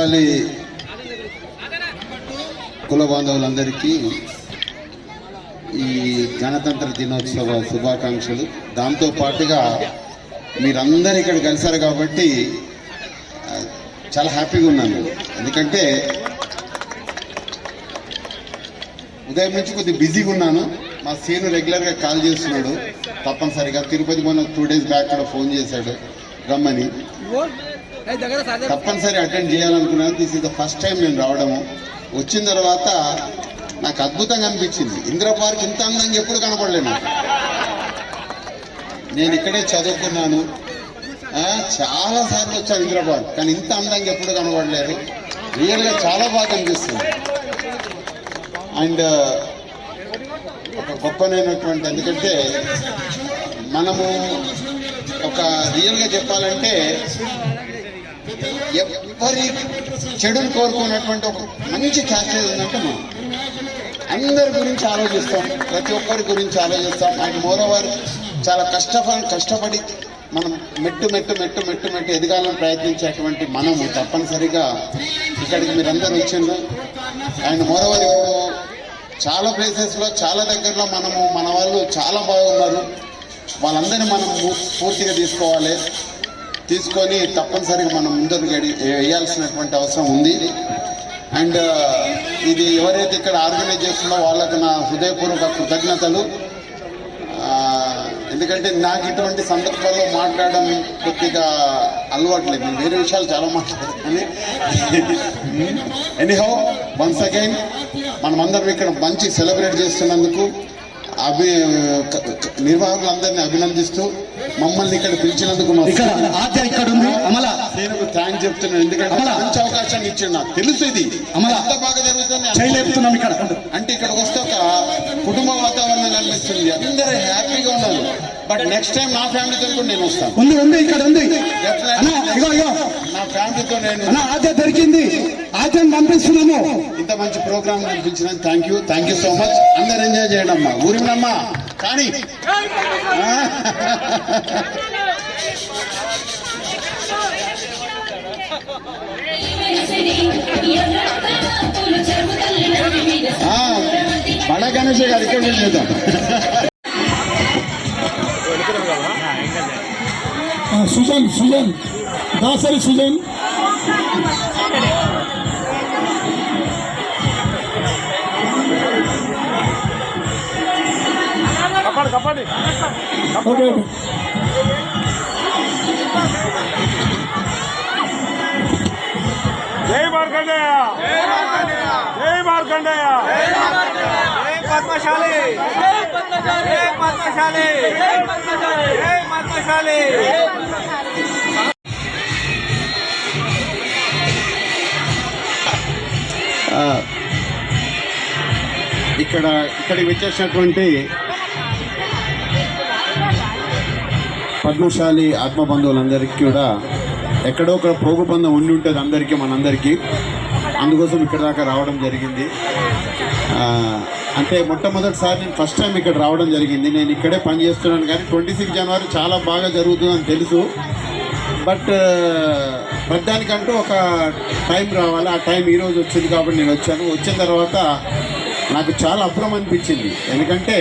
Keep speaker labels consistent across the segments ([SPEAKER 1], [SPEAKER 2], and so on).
[SPEAKER 1] పద్మశాలి కుల బాంధవులందరికీ ఈ గణతంత్ర దినోత్సవ శుభాకాంక్షలు. దాంతో పాటుగా మీరందరూ ఇక్కడ కలిశారు కాబట్టి చాలా హ్యాపీగా ఉన్నాను. ఎందుకంటే ఉదయం నుంచి కొద్దిగా బిజీగా ఉన్నాను. మా సీను రెగ్యులర్గా కాల్ చేస్తున్నాడు తప్పనిసరిగా. తిరుపతి మొన్న 2 days బ్యాక్ కూడా ఫోన్ చేశాడు రమ్మని. తప్పనిసరి అటెండ్ చేయాలనుకున్నాను. This is the first time నేను రావడము. వచ్చిన తర్వాత నాకు అద్భుతంగా అనిపించింది. ఇందిరా పార్క్ ఇంత అందంగా ఎప్పుడు కనపడలేను. నేను ఇక్కడే చదువుకున్నాను, చాలాసార్లు వచ్చాను ఇందిరా పార్క్, కానీ ఇంత అందంగా ఎప్పుడు కనపడలేదు. రియల్గా చాలా బాగా అనిపిస్తుంది. అండ్ ఒక గొప్పనైనటువంటి, ఎందుకంటే మనము ఒక రియల్గా చెప్పాలంటే ఎవరి చెడును కోరుకున్నటువంటి ఒక మంచి క్యాస్ట్ ఉందంటే మనం అందరి గురించి ఆలోచిస్తాం, ప్రతి ఒక్కరి గురించి ఆలోచిస్తాం. అండ్ మోరోవర్ చాలా కష్టపడి మనం మెట్టు ఎదగాలని ప్రయత్నించేటువంటి మనము తప్పనిసరిగా ఇక్కడికి మీరందరూ వచ్చిండ్రు. అండ్ మోరోవర్ ఇప్పుడు చాలా ప్లేసెస్లో చాలా దగ్గరలో మన వాళ్ళు చాలా బాగున్నారు. వాళ్ళందరినీ మనం పూర్తిగా తీసుకొని తప్పనిసరిగా మనం ముందరు వేయాల్సినటువంటి అవసరం ఉంది. అండ్ ఇది ఎవరైతే ఇక్కడ ఆర్గనైజ్ చేస్తుందో వాళ్ళకు నా హృదయపూర్వక కృతజ్ఞతలు. ఎందుకంటే నాకు ఇటువంటి సందర్భాల్లో మాట్లాడడం కొద్దిగా అలవాట్లేదు. నేను వేరే విషయాలు చాలా మాట్లాడతాను. కానీ ఎనీహౌ వన్స్ అగైన్ మనమందరం ఇక్కడ మంచి సెలబ్రేట్ చేస్తున్నందుకు నిర్వాహకులందరినీ అభినందిస్తూ మమ్మల్ని ఇక్కడ పిలిచినందుకు థ్యాంక్స్ చెప్తున్నాను. ఎందుకంటే మంచి అవకాశాన్ని ఇచ్చాడు. నాకు తెలుసు ఇది ఎంత బాగా జరుగుతుంది అంటే ఇక్కడికి వస్తే ఒక కుటుంబ వాతావరణం కనిపిస్తుంది. అందరూ హ్యాపీగా ఉన్నారు. బట్ నెక్స్ట్ టైం నా ఫ్యామిలీతో కూడా నేను వస్తాను. నా ఫ్యామిలీతో నేను దొరికింది పంపిస్తున్నాము. ఇంత మంచి ప్రోగ్రామ్ పంపించిన థ్యాంక్ యూ సో మచ్. అందరు ఎంజాయ్ చేయండి అమ్మా, ఊరినమ్మా. కానీ బడా గణేష్ గారు ఇక్కడ చేద్దాం. సుజన్ దాసరి సుజన్ కప్పండి. ఓకే జై మార్కండేయ, జై మార్కండేయ, జై పద్మశాలి, జై పద్మశాలి, జై పద్మశాలి. ఇక్కడికి వచ్చేసినటువంటి పద్మశాలి ఆత్మబంధువులందరికీ కూడా ఎక్కడో ఒక పోగుబంధం ఉండి ఉంటుంది అందరికీ, మనందరికీ. అందుకోసం ఇక్కడ దాకా రావడం జరిగింది. అంటే మొట్టమొదటిసారి నేను ఫస్ట్ టైం ఇక్కడ రావడం జరిగింది. నేను ఇక్కడే పనిచేస్తున్నాను, కానీ 26 జనవరి చాలా బాగా జరుగుతుందని తెలుసు. బట్ ప్రతిదానికంటూ ఒక టైం రావాలి. ఆ టైం ఈరోజు వచ్చింది కాబట్టి నేను వచ్చాను. వచ్చిన తర్వాత నాకు చాలా అభ్రం అనిపించింది. ఎందుకంటే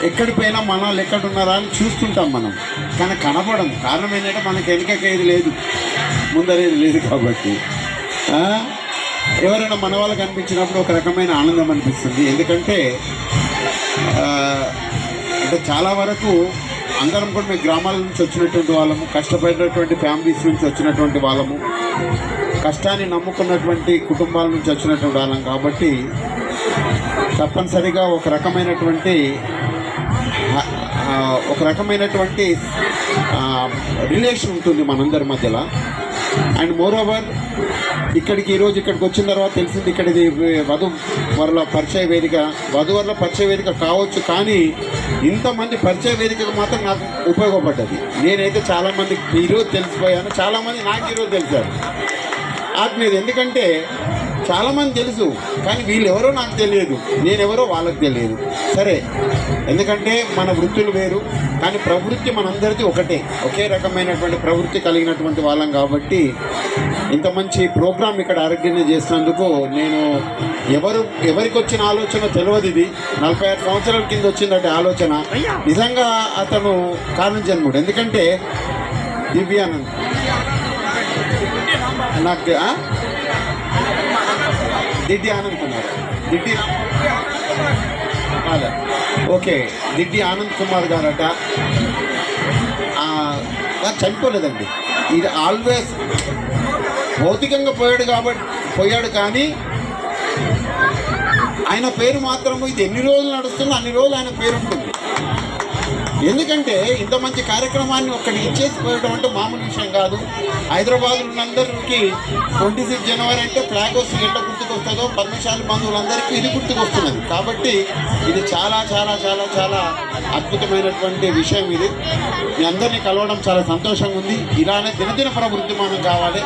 [SPEAKER 1] ఎక్కడికి పోయినా మన వాళ్ళు ఎక్కడున్నారా అని చూస్తుంటాం మనం, కానీ కనపడం. కారణం ఏంటంటే మనకి వెనుకకేది లేదు, ముందరేది లేదు. కాబట్టి ఎవరైనా మన వాళ్ళు కనిపించినప్పుడు ఒక రకమైన ఆనందం అనిపిస్తుంది. ఎందుకంటే చాలా వరకు అందరం కూడా మేము గ్రామాల నుంచి వచ్చినటువంటి వాళ్ళము, కష్టపడినటువంటి ఫ్యామిలీస్ నుంచి వచ్చినటువంటి వాళ్ళము, కష్టాన్ని నమ్ముకున్నటువంటి కుటుంబాల నుంచి వచ్చినటువంటి వాళ్ళం. కాబట్టి తప్పనిసరిగా ఒక రకమైనటువంటి రిలేషన్ ఉంటుంది మనందరి మధ్యలో. అండ్ మోరోవర్ ఈరోజు ఇక్కడికి వచ్చిన తర్వాత తెలిసింది, ఇక్కడ ఇది వధువరుల పరిచయ వేదిక కావచ్చు, కానీ ఇంతమంది పరిచయ వేదికకు మాత్రం నాకు ఉపయోగపడ్డది. నేనైతే చాలామందికి ఈరోజు తెలిసిపోయాను, చాలామంది నాకు ఈరోజు తెలిసారు ఆత్మీయులు. ఎందుకంటే చాలామంది తెలుసు, కానీ వీళ్ళెవరో నాకు తెలియదు, నేనెవరో వాళ్ళకి తెలియదు. సరే, ఎందుకంటే మన వృత్తులు వేరు, కానీ ప్రవృత్తి మనందరిది ఒకటే, ఒకే రకమైనటువంటి ప్రవృత్తి కలిగినటువంటి వాళ్ళం కాబట్టి ఇంత మంచి ప్రోగ్రాం ఇక్కడ ఆరోగ్యంగా చేసినందుకు నేను ఎవరికి వచ్చిన ఆలోచన తెలియదు. ఇది 46 సంవత్సరాల కింద వచ్చిందట ఆలోచన. నిజంగా అతను కారణం జన్ముడు. ఎందుకంటే దివ్యానంద్ నాకు దిడ్డి ఆనంద్ కుమార్, దిడ్డి ఓకే, దిడ్డి ఆనంద్ కుమార్ గారట. నాకు చనిపోలేదండి, ఇది ఆల్వేస్ భౌతికంగా పోయాడు కానీ ఆయన పేరు మాత్రము ఇది ఎన్ని రోజులు నడుస్తుందో అన్ని రోజులు ఆయన పేరు ఉంటుంది. ఎందుకంటే ఇంత మంచి కార్యక్రమాన్ని ఒక్కటి ఇచ్చేసి పోయడం అంటే మామూలు విషయం కాదు. హైదరాబాద్లో ఉన్నందరికీ 26 జనవరి అంటే ఫ్లాగ్ వస్తే ఎట్లా గుర్తుకొస్తుందో పద్మశాలి బంధువులందరికీ ఇది గుర్తుకొస్తున్నది. కాబట్టి ఇది చాలా చాలా చాలా చాలా అద్భుతమైనటువంటి విషయం. ఇది మీ అందరినీ కలవడం చాలా సంతోషంగా ఉంది. ఇలానే దినదిన ప్రవృత్తి మనం కావాలి,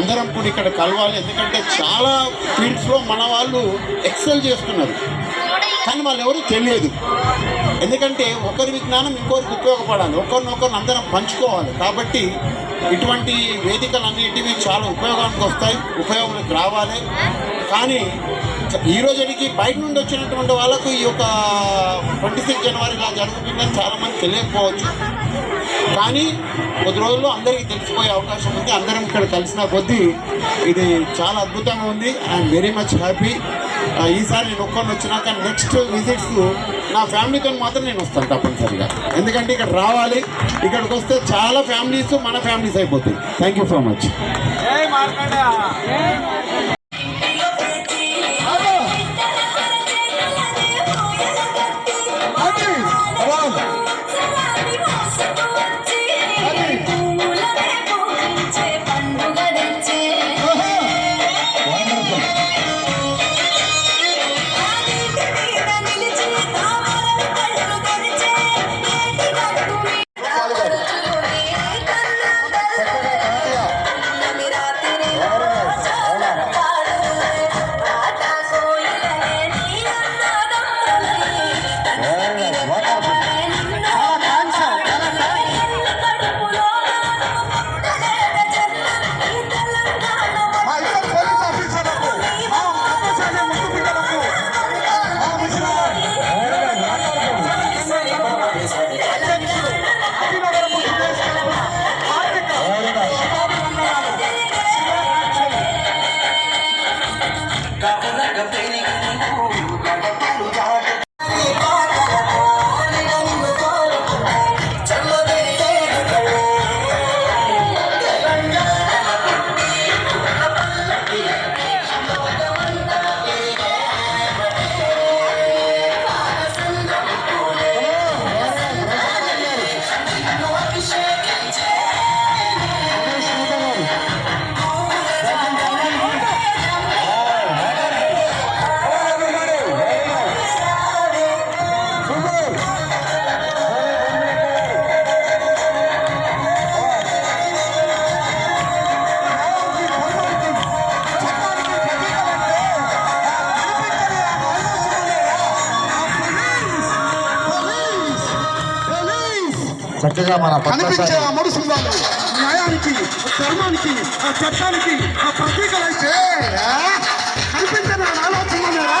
[SPEAKER 1] అందరం కూడా ఇక్కడ కలవాలి. ఎందుకంటే చాలా ఫీల్డ్స్లో మన వాళ్ళు ఎక్సెల్ చేస్తున్నారు, కానీ వాళ్ళు ఎవరు తెలియదు. ఎందుకంటే ఒకరి విజ్ఞానం ఇంకొకరికి ఉపయోగపడాలి, ఒకరినొకరిని అందరం పంచుకోవాలి. కాబట్టి ఇటువంటి వేదికలన్నిటివి చాలా ఉపయోగానికి వస్తాయి, ఉపయోగానికి రావాలి. కానీ ఈ రోజుకి బయట నుండి వచ్చినటువంటి వాళ్ళకు ఈ యొక్క 26 జనవరి ఇలా జరుగుతుందని చాలామంది తెలియకపోవచ్చు. కానీ కొద్ది రోజుల్లో అందరికీ తెలిసిపోయే అవకాశం ఉంది. అందరం ఇక్కడ కలిసిన కొద్దీ ఇది చాలా అద్భుతంగా ఉంది. I'm very much happy. ఈసారి నేను ఒక్కరిని వచ్చినాక నెక్స్ట్ విజిట్స్ నా ఫ్యామిలీతో మాత్రం నేను వస్తాను తప్పనిసరిగా. ఎందుకంటే ఇక్కడ రావాలి, ఇక్కడికి వస్తే చాలా ఫ్యామిలీస్ మన ఫ్యామిలీస్ అయిపోతాయి. Thank you so much.
[SPEAKER 2] చక్కగా మన
[SPEAKER 3] కనిపించే ఆ మూడు సింహాలు న్యాయానికి, ధర్మానికి, ఆ చట్టానికి ఆ ప్రతీకలైతే కనిపించే నా నాలుగు సింహాలేరా?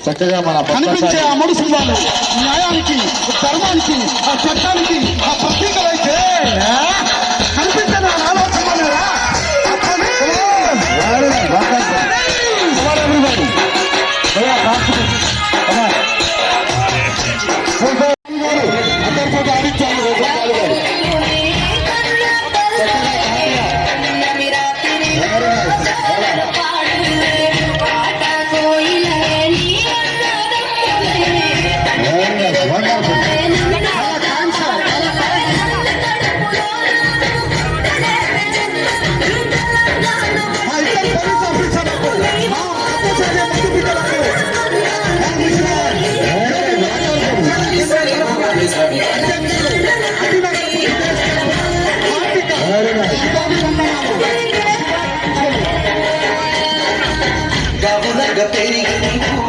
[SPEAKER 2] చక్కగా మన
[SPEAKER 3] కనిపించే ఆ మూడు సింహాలు న్యాయానికి, ధర్మానికి, ఆ చట్టానికి ఆ ప్రతీకలైతే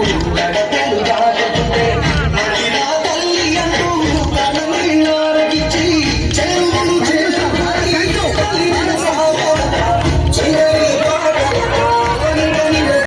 [SPEAKER 3] ధర్మం